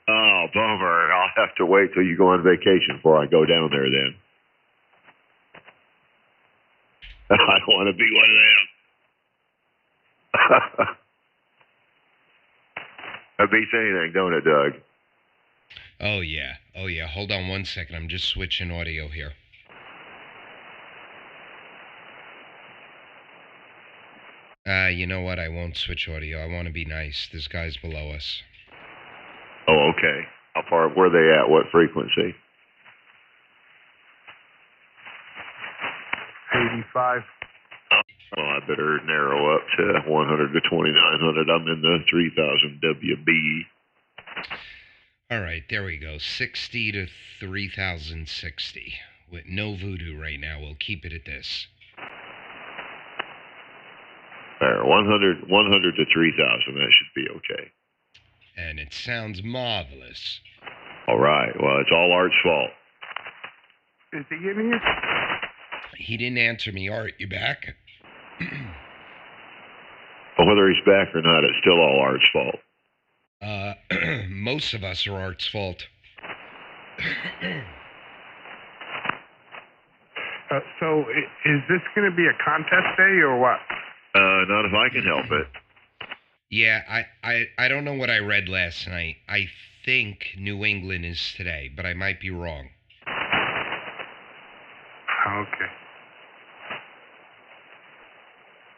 Oh, bummer. I'll have to wait till you go on vacation before I go down there then. I don't want to be one of them. That beats anything, don't it, Doug? Oh, yeah. Oh, yeah. Hold on one second. I'm just switching audio here. You know what? I won't switch audio. I want to be nice. This guy's below us. Oh, okay. How far? Where are they at? What frequency? 85. Well, I better narrow up to 100 to 2900. I'm in the 3000 WB. All right, there we go. 60 to 3060. With no voodoo right now. We'll keep it at this. There, 100 to 3000. That should be okay. And it sounds marvelous. All right. Well, it's all Art's fault. Is he in here? He didn't answer me. Art, you back? Well, whether he's back or not, it's still all Art's fault. Most of us are Art's fault. So, is this going to be a contest day or what? Not if I can help it. Yeah, I don't know what I read last night. I think New England is today, but I might be wrong. Okay.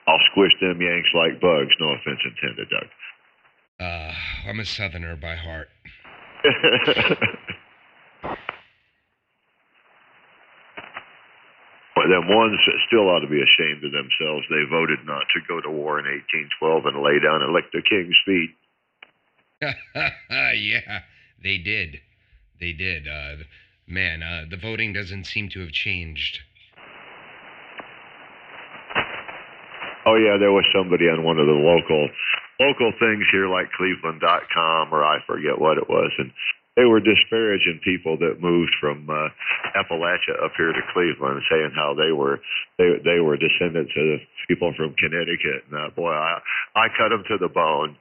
I'll squish them Yanks like bugs. No offense intended, Doug. I'm a Southerner by heart. But them ones still ought to be ashamed of themselves. They voted not to go to war in 1812 and lay down and lick the king's feet. Yeah, they did. They did. Man, the voting doesn't seem to have changed. Oh, yeah, there was somebody on one of the local things here like Cleveland.com or I forget what it was, and they were disparaging people that moved from Appalachia up here to Cleveland, saying how they were descendants of people from Connecticut. And boy, I cut them to the bone.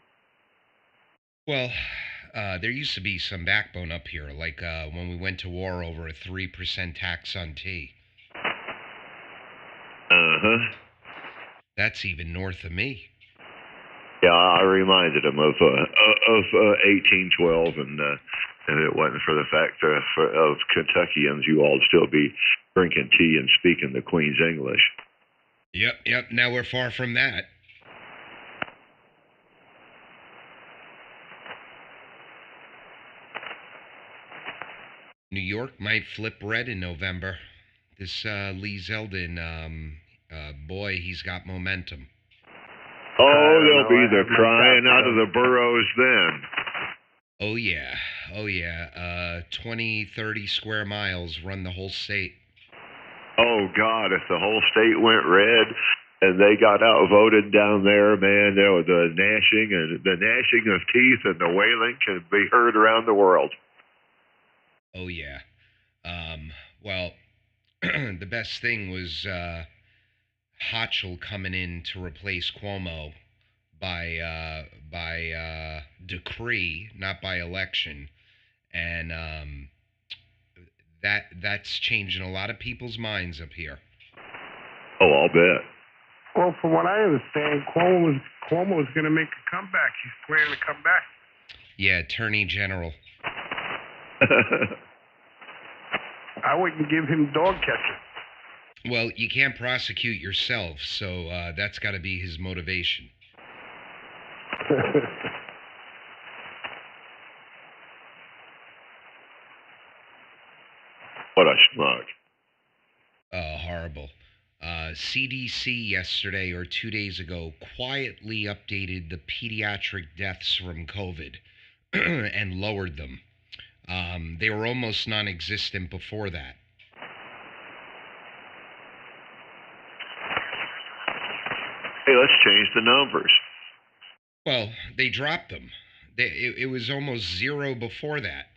Well, there used to be some backbone up here, like when we went to war over a 3% tax on tea. Uh-huh. That's even north of me. Yeah, I reminded him of 1812, and if it wasn't for the fact of Kentuckians, you all would still be drinking tea and speaking the Queen's English. Yep. Now we're far from that. New York might flip red in November. This Lee Zeldin, boy, he's got momentum. Oh, they'll be the crying out of the boroughs then. Oh, yeah. 20, 30 square miles run the whole state. Oh, God, if the whole state went red and they got outvoted down there, man, there was the gnashing of teeth and the wailing can be heard around the world. Oh, yeah. Well, the best thing was Hochul coming in to replace Cuomo by decree, not by election, and that's changing a lot of people's minds up here. Oh, I'll bet. Well, from what I understand, Cuomo was going to make a comeback. He's planning to come back. Yeah, Attorney General. I wouldn't give him dog catcher. Well, you can't prosecute yourself, so that's got to be his motivation. What a schmuck. Horrible. CDC yesterday or 2 days ago quietly updated the pediatric deaths from COVID and lowered them. They were almost non-existent before that. Hey, let's change the numbers. Well, they dropped them. It was almost zero before that.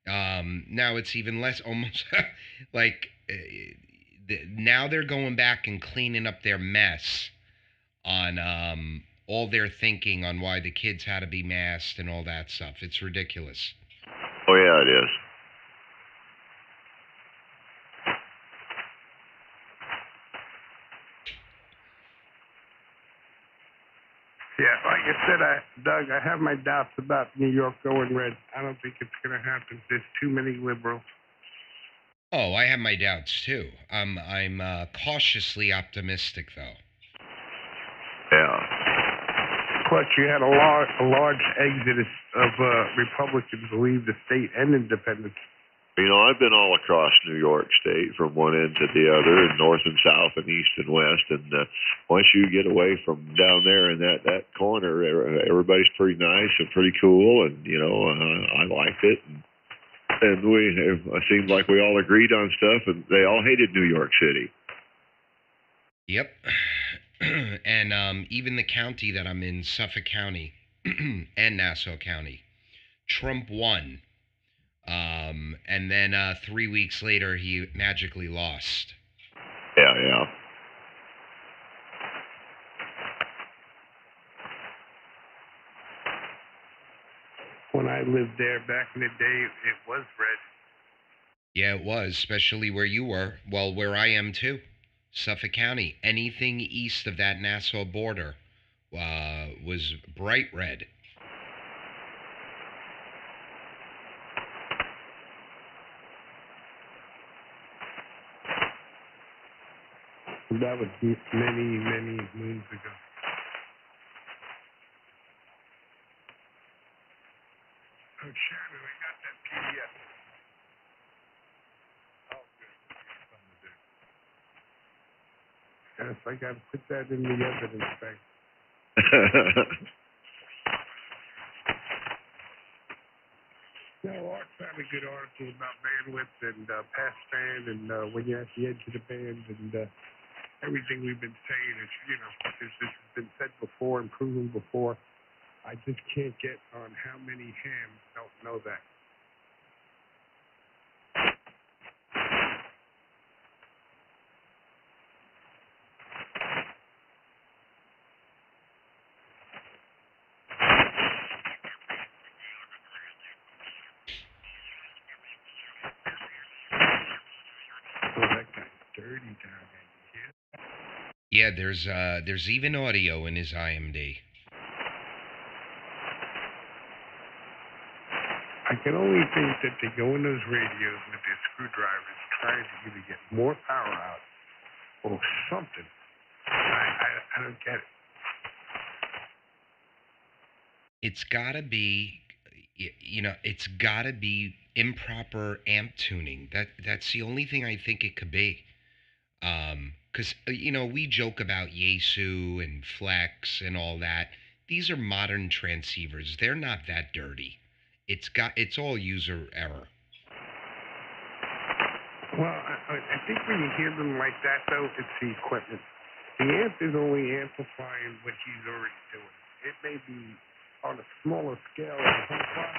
Now it's even less, almost like now they're going back and cleaning up their mess on all their thinking on why the kids had to be masked and all that stuff. It's ridiculous. Oh, yeah, it is. Yeah, like I said, Doug, I have my doubts about New York going red. I don't think it's going to happen. There's too many liberals. Oh, I have my doubts too. I'm cautiously optimistic though. Yeah. Plus, you had a large exodus of Republicans who leave the state and independents. You know, I've been all across New York State from one end to the other, and north and south and east and west. And once you get away from down there in that corner, everybody's pretty nice and pretty cool. And, you know, I liked it. And it seemed like we all agreed on stuff, and they all hated New York City. Yep. And even the county that I'm in, Suffolk County and Nassau County, Trump won. And then 3 weeks later, he magically lost. Yeah, yeah. When I lived there back in the day, it was red. Yeah, it was, especially where you were. Well, where I am too. Suffolk County. Anything east of that Nassau border was bright red. That was many, many moons ago. Oh, Shannon, I got that PDF. Oh, good. Yes, I got to put that in the evidence bank. No, Art found a good article about bandwidth and pass band and when you're at the edge of the band and everything we've been saying is, you know, this has been said before and proven before. I just can't get on how many hams don't know that. Oh, that guy's dirty down there. Yeah, there's even audio in his IMD. I can only think that they go in those radios with their screwdrivers trying to either get more power out or something. I don't get it. It's gotta be, you know, it's gotta be improper amp tuning. That's the only thing I think it could be. Because you know, we joke about Yaesu and Flex and all that. These are modern transceivers. They're not that dirty. It's all user error. Well, I think when you hear them like that, though, it's the equipment. The amp is only amplifying what he's already doing. It may be on a smaller scale of a whole lot,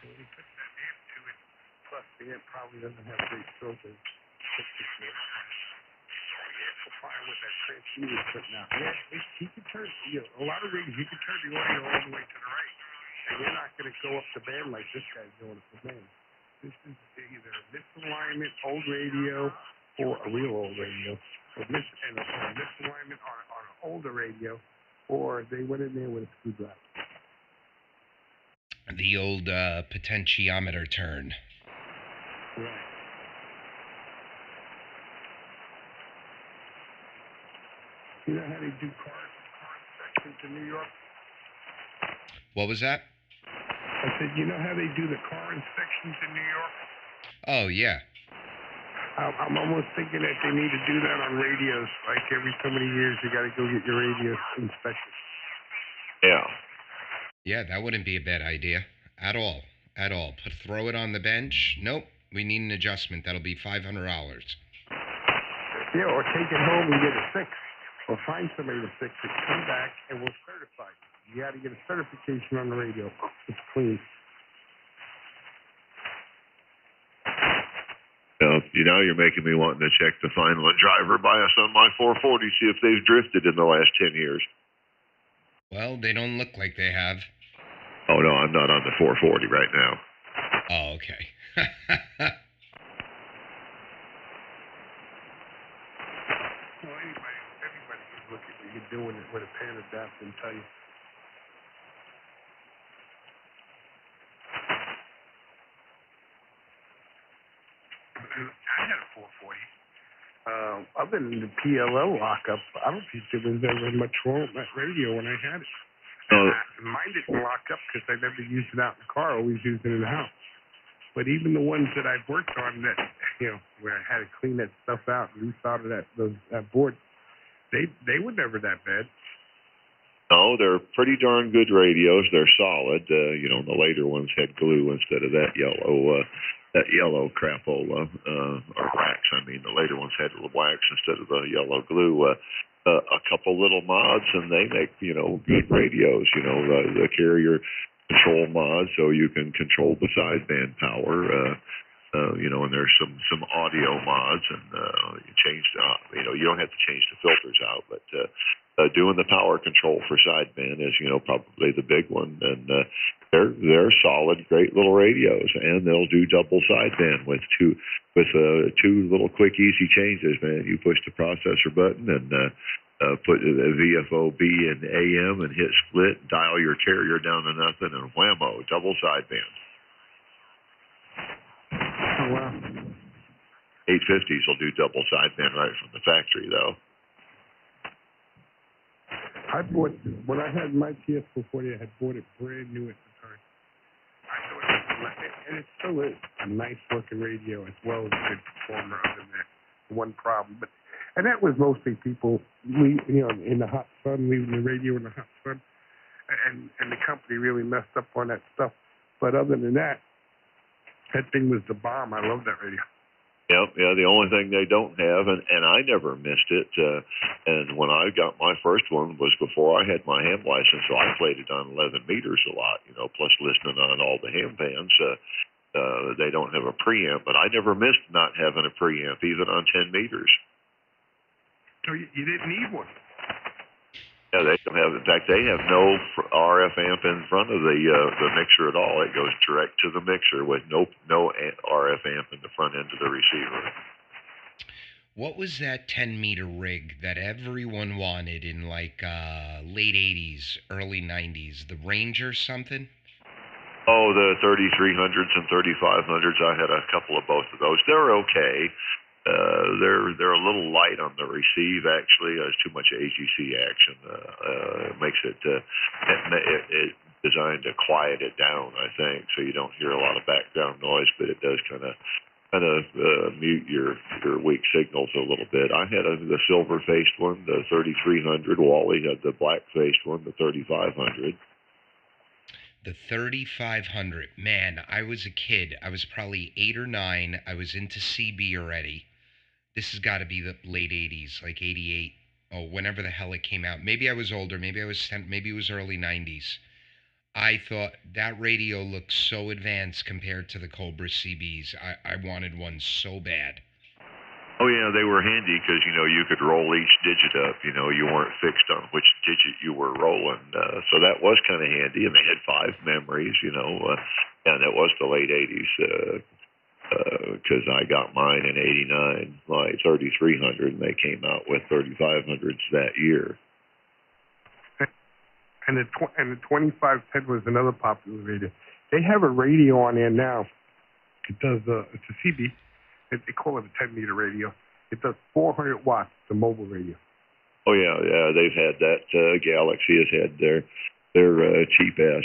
so when he puts that amp to it, plus the amp probably doesn't have great filters. Amplifying what that transceiver is putting out. Yeah, he can turn, you know, a lot of rigs, you can turn the audio all the way to the right, and you're not going to go up the band like this guy's going up the band. This is either a misalignment old radio or a real old radio, or a misalignment on an older radio, or they went in there with a screwdriver. The old potentiometer turn. Right. You know how they do car inspections in New York? What was that? I said, you know how they do the car inspections in New York? Oh, yeah. I'm almost thinking that they need to do that on radios. Like every so many years, you got to go get your radio inspected. Yeah. Yeah, that wouldn't be a bad idea. At all. At all. Throw it on the bench. Nope. We need an adjustment. That'll be $500. Yeah, or take it home and get it fixed. Or find somebody to fix it. Come back and we'll certify it. You got to get a certification on the radio. It's clean. Now you're making me wanting to check the final driver bias on my 440, see if they've drifted in the last 10 years. Well, they don't look like they have. Oh no, I'm not on the 440 right now. Oh, okay. Well, everybody can look at what you're doing with a pan adapter and tell you. I had a 440. Other than the PLL lockup, I don't think there was ever much wrong with that radio when I had it. Mine didn't lock up because I never used it out in the car. I always used it in the house. But even the ones that I've worked on that, where I had to clean that stuff out and resolder that board, they were never that bad. No, they're pretty darn good radios. They're solid. The later ones had glue instead of that yellow crapola, or wax. I mean, the later ones had wax instead of the yellow glue. A couple little mods, and they make, good radios. The carrier control mods, so you can control the sideband power. And there's some audio mods, and you change you don't have to change the filters out, but doing the power control for sideband is probably the big one, and they're solid, great little radios, and they'll do double sideband with two little quick easy changes. Man, you push the processor button and put the VFO B and AM and hit split, dial your carrier down to nothing, and whammo, double sideband. Oh, wow. 850s will do double sideband right from the factory, though. When I had my TS440, I had bought it brand new at the time. I thought and it still is a nice working radio as well as a good performer, other than that one problem. And that was mostly people, in the hot sun, leaving the radio in the hot sun. And the company really messed up on that stuff. But other than that thing was the bomb. I love that radio. Yep, yeah, the only thing they don't have, and I never missed it, and when I got my first one was before I had my ham license, so I played it on 11 meters a lot, plus listening on all the ham bands. They don't have a preamp, but I never missed not having a preamp, even on 10 meters. So you didn't need one? Yeah, they don't have. In fact, they have no RF amp in front of the mixer at all. It goes direct to the mixer with no RF amp in the front end of the receiver. What was that 10-meter rig that everyone wanted in like late 80s, early 90s? The Ranger something? Oh, the 3300s and 3500s. I had a couple of both of those. They're okay. They're a little light on the receive, actually. There's too much AGC action. It makes it designed to quiet it down, I think, so you don't hear a lot of background noise, but it does kind of mute your weak signals a little bit. I had the silver-faced one, the 3300. Wally had the black-faced one, the 3500. The 3500. Man, I was a kid. I was probably 8 or 9. I was into CB already. This has got to be the late 80s, like 88. Oh, whenever the hell it came out. Maybe I was older. Maybe I was 10. Maybe it was early 90s. I thought that radio looked so advanced compared to the Cobra CBs. I wanted one so bad. Oh, yeah, they were handy because, you could roll each digit up. You weren't fixed on which digit you were rolling. So that was kind of handy. And they had 5 memories, and it was the late 80s because I got mine in 89, my 3300, and they came out with 3500s that year. And the 2510 was another popular radio. They have a radio on there now. It does it's a CB. They call it a 10-meter radio. It does 400 watts. It's a mobile radio. Oh yeah, they've had that. Galaxy has had their cheap ass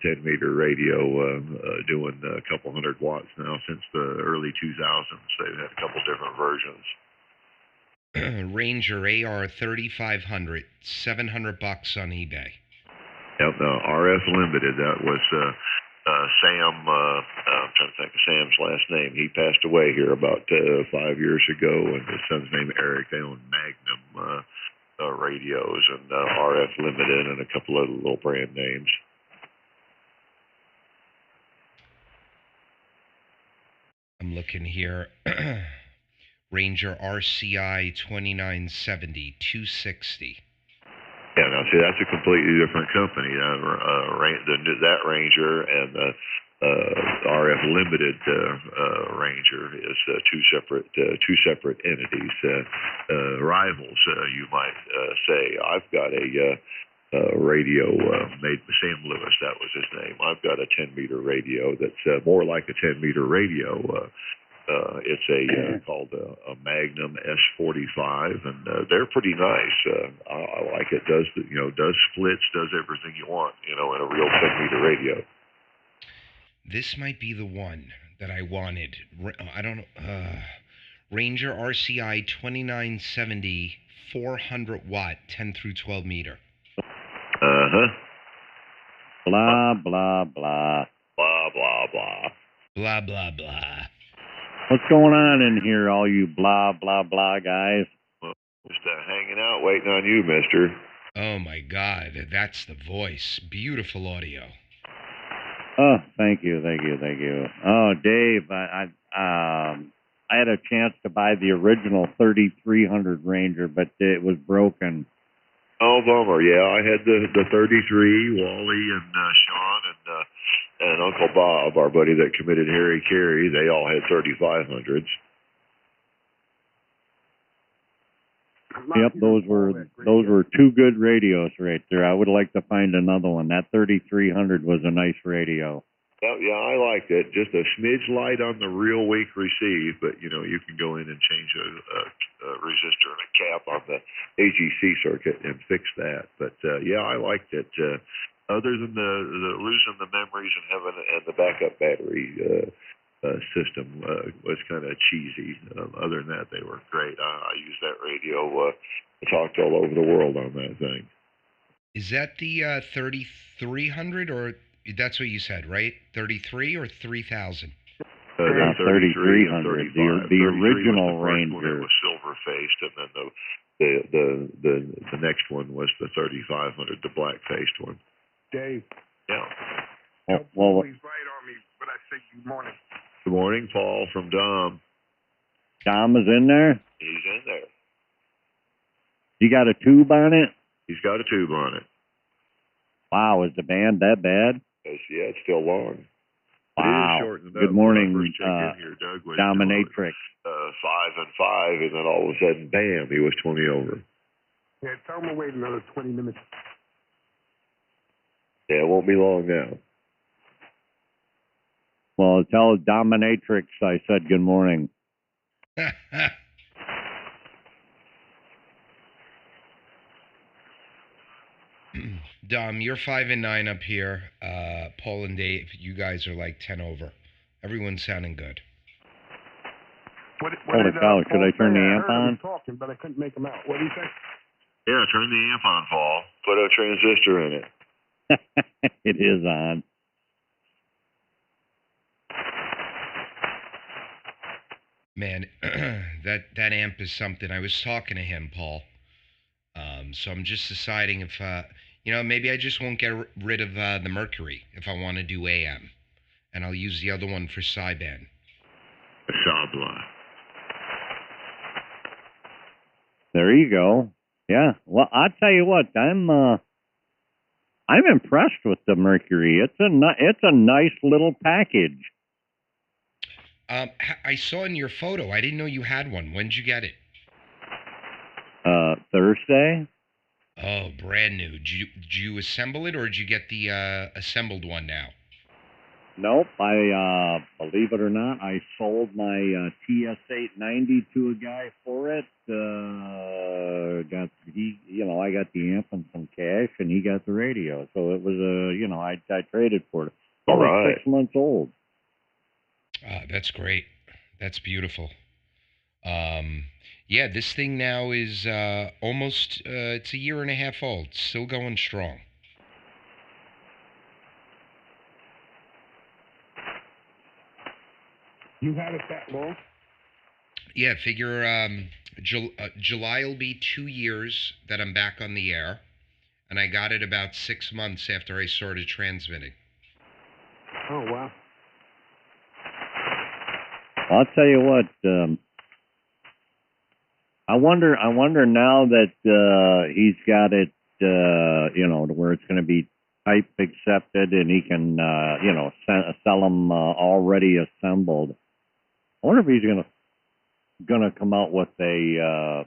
10-meter radio doing a couple hundred watts now since the early 2000s. They've had a couple different versions. Ranger AR 3500, $700 on eBay. Yep, RF Limited. That was Sam. I'm trying to think of Sam's last name. He passed away here about 5 years ago, and his son's name Eric. They own Magnum radios and RF Limited and a couple of little brand names. I'm looking here. Ranger RCI 2970, 260. Yeah, now see, that's a completely different company. That Ranger and the RF Limited Ranger is two separate entities, rivals. You might say. I've got a radio made by Sam Lewis. That was his name. I've got a 10-meter radio that's more like a 10-meter radio. It's called a Magnum S45, and they're pretty nice. I like it. Does splits, does everything you want, in a real 10-meter radio. This might be the one that I wanted. I don't know. Ranger RCI 2970 400 watt 10 through 12 meter. Blah blah blah. Blah blah blah. Blah blah blah. What's going on in here, all you blah, blah, blah guys? Well, just hanging out, waiting on you, mister. Oh, my God. That's the voice. Beautiful audio. Oh, thank you. Oh, Dave, I had a chance to buy the original 3300 Ranger, but it was broken. Oh, bummer. Yeah, I had the 33, Wally and Sean and Uncle Bob, our buddy that committed Harry Carey. They all had 3500s. Yep, those were two good radios right there. I would like to find another one. That 3300 was a nice radio. Yeah, I liked it. Just a smidge light on the real weak receive, but you can go in and change a resistor and a cap on the AGC circuit and fix that. But yeah, I liked it. Other than the losing the memories and having and the backup battery system was kind of cheesy. Other than that, they were great. I used that radio. I talked all over the world on that thing. Is that the 3300 or that's what you said, right? 33 or 3000? 3300. The original Ranger. It was silver faced, and then the next one was the 3500, the black faced one. Dave. Yeah. Well, he's right on me, but I say good morning. Good morning, Paul from Dom. Dom is in there? He's in there. You got a tube on it? He's got a tube on it. Wow, is the band that bad? Yeah, it's still long. Wow. Good morning, Dominatrix. 5 and 5, and then all of a sudden, bam, he was 20 over. Yeah, tell him to wait another 20 minutes. Yeah, it won't be long now. Well, tell Dominatrix I said good morning. Dom, you're 5 and 9 up here. Paul and Dave, you guys are like 10 over. Everyone's sounding good. Holy cow, should I turn the amp on? Talking, but I couldn't make him out. What do you think? Yeah, turn the amp on, Paul. Put a transistor in it. It is on. Man, that amp is something. I was talking to him, Paul. So I'm just deciding if, maybe I just won't get rid of the Mercury if I want to do AM. And I'll use the other one for sideband. Sabla. There you go. Yeah. Well, I'll tell you what, I'm impressed with the Mercury. It's a nice little package. I saw in your photo. I didn't know you had one. When did you get it? Thursday. Oh, brand new. Did you assemble it, or did you get the assembled one now? Nope. I believe it or not, I sold my TS890 to a guy for it. I got the amp and some cash, and he got the radio. So it was I traded for it. All right. 6 months old. That's great. That's beautiful. Yeah, this thing now is almost, it's a year and a half old. Still going strong. You had it that long? Yeah, figure July will be 2 years that I'm back on the air. And I got it about 6 months after I started transmitting. Oh, wow. I'll tell you what, I wonder now that he's got it to where it's going to be type accepted, and he can, sell them already assembled. I wonder if he's gonna come out with a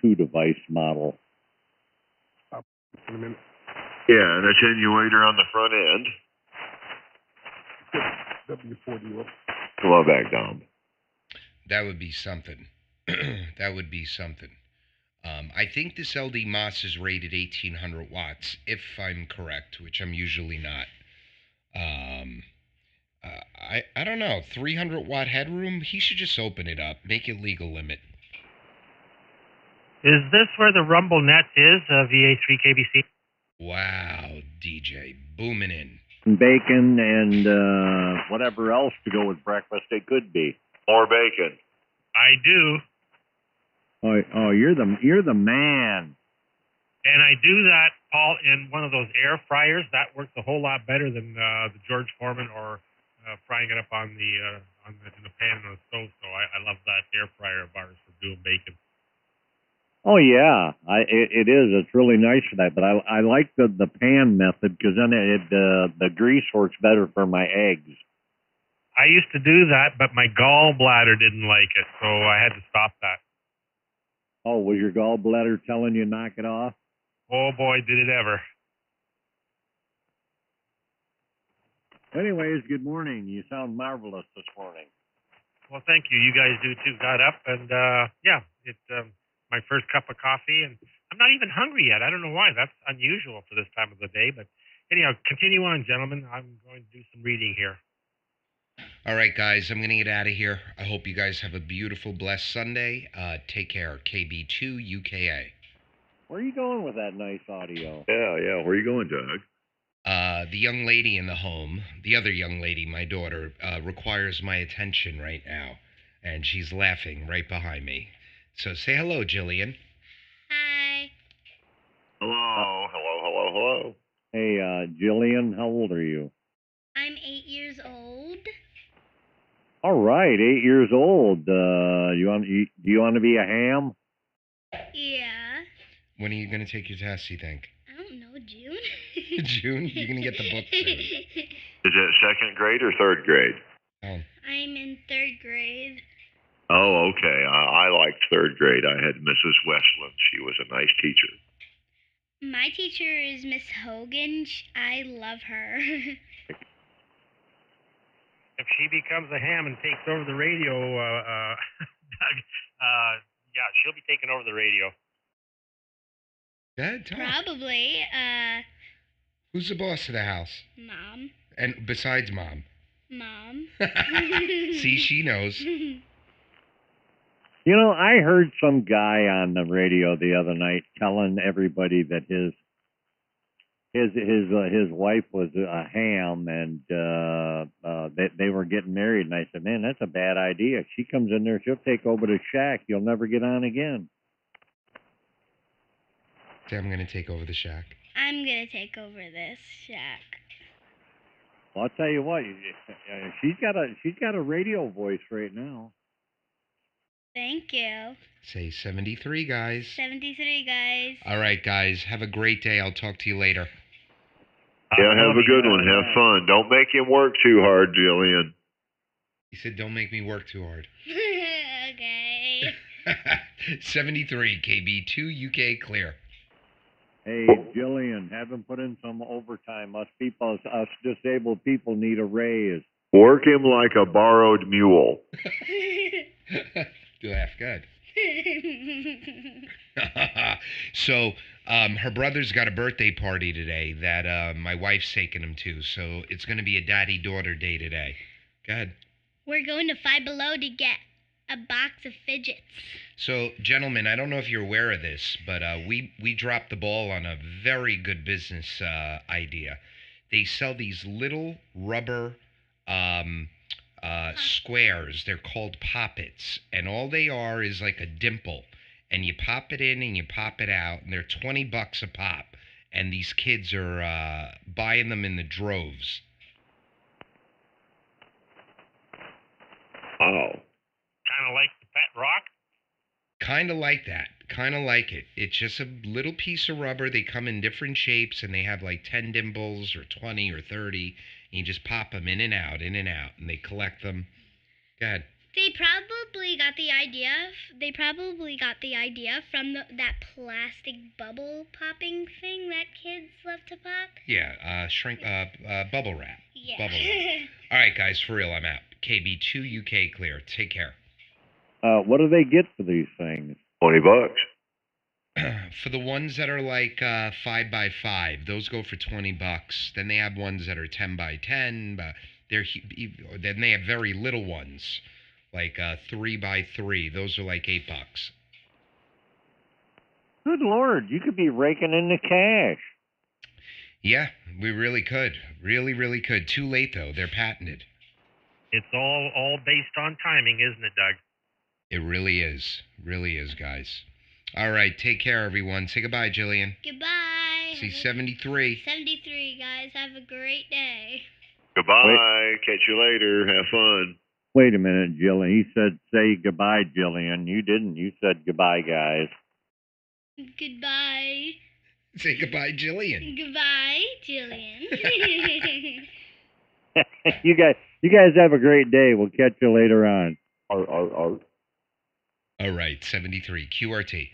2-device model. In a minute. Yeah, an attenuator on the front end. W40 up. Come on back, Dom. That would be something. That would be something. I think this LD MOS is rated 1800 watts, if I'm correct, which I'm usually not. I don't know. 300 watt headroom? He should just open it up. Make it legal limit. Is this where the Rumble Net is, VA3 KBC? Wow, DJ. Booming in. Bacon and whatever else to go with breakfast it could be. More bacon. I do. Oh, you're the man. And I do that, Paul, in one of those air fryers. That works a whole lot better than the George Foreman or frying it up in the pan on the stove. So I love that air fryer of ours for doing bacon. Oh yeah, it is. It's really nice for that. But I like the pan method because then the grease works better for my eggs. I used to do that, but my gallbladder didn't like it, so I had to stop that. Oh, was your gallbladder telling you knock it off? Oh boy, did it ever. Anyways, good morning. You sound marvelous this morning. Well, thank you. You guys do too. Got up and it's my first cup of coffee, and I'm not even hungry yet. I don't know why. That's unusual for this time of the day. But anyhow, continue on, gentlemen. I'm going to do some reading here. All right, guys, I'm going to get out of here. I hope you guys have a beautiful, blessed Sunday. Take care. KB2UKA. Where are you going with that nice audio? Yeah. Where are you going, Doug? The young lady in the home, the other young lady, my daughter, requires my attention right now. And she's laughing right behind me. So say hello, Jillian. Hi. Hello. Hey, Jillian, how old are you? I'm 8 years old. All right, 8 years old. Do you want to be a ham? Yeah. When are you going to take your test, you think? I don't know, June. June? You're going to get the book soon. Is it second grade or third grade? Oh. I'm in 3rd grade. Oh, okay. I liked third grade. I had Mrs. Westland. She was a nice teacher. My teacher is Miss Hogan. I love her. If she becomes a ham and takes over the radio, Doug, she'll be taking over the radio. Dad, talk. Probably. Who's the boss of the house? Mom. And besides Mom? Mom. See, she knows. You know, I heard some guy on the radio the other night telling everybody that his wife was a ham, and they were getting married. And I said, man, that's a bad idea. If she comes in there, she'll take over the shack. You'll never get on again. Say, I'm going to take over the shack. I'm going to take over this shack. Well, I'll tell you what, she's got a radio voice right now. Thank you. Say 73, guys. 73, guys. All right, guys. Have a great day. I'll talk to you later. Yeah, have a good one. Have fun. Don't make him work too hard, Jillian. He said, don't make me work too hard. Okay. 73, KB2UK clear. Hey, Jillian, have him put in some overtime. Us disabled people need a raise. Work him like a borrowed mule. You laugh good. So, her brother's got a birthday party today that my wife's taking him to. So it's going to be a daddy-daughter day today. Go ahead. We're going to Five Below to get a box of fidgets. So, gentlemen, I don't know if you're aware of this, but we dropped the ball on a very good business idea. They sell these little rubber squares. They're called poppets, and all they are is like a dimple, and you pop it in and you pop it out, and they're $20 a pop, and these kids are buying them in the droves. Oh. Kind of like the pet rock? Kind of like that. kind of like it. It's just a little piece of rubber. They come in different shapes, and they have like 10 dimples or 20 or 30. And you just pop them in and out, and they collect them. Go ahead. They probably got the idea from that plastic bubble popping thing that kids love to pop. Yeah, bubble wrap. Yeah. Bubble wrap. All right, guys, for real, I'm out. KB2UK clear. Take care. What do they get for these things? $20. For the ones that are like 5x5, those go for $20. Then they have ones that are 10x10, but then they have very little ones, like 3x3. Those are like $8. Good Lord, you could be raking in the cash. Yeah, we really could. Really, really could. Too late, though. They're patented. It's all based on timing, isn't it, Doug? It really is. Really is, guys. All right, take care, everyone. Say goodbye, Jillian. Goodbye. See 73. 73, guys. Have a great day. Goodbye. Catch you later. Have fun. Wait a minute, Jillian. He said, say goodbye, Jillian. You didn't. You said goodbye, guys. Goodbye. Say goodbye, Jillian. Goodbye, Jillian. You guys have a great day. We'll catch you later on. All right, 73. QRT.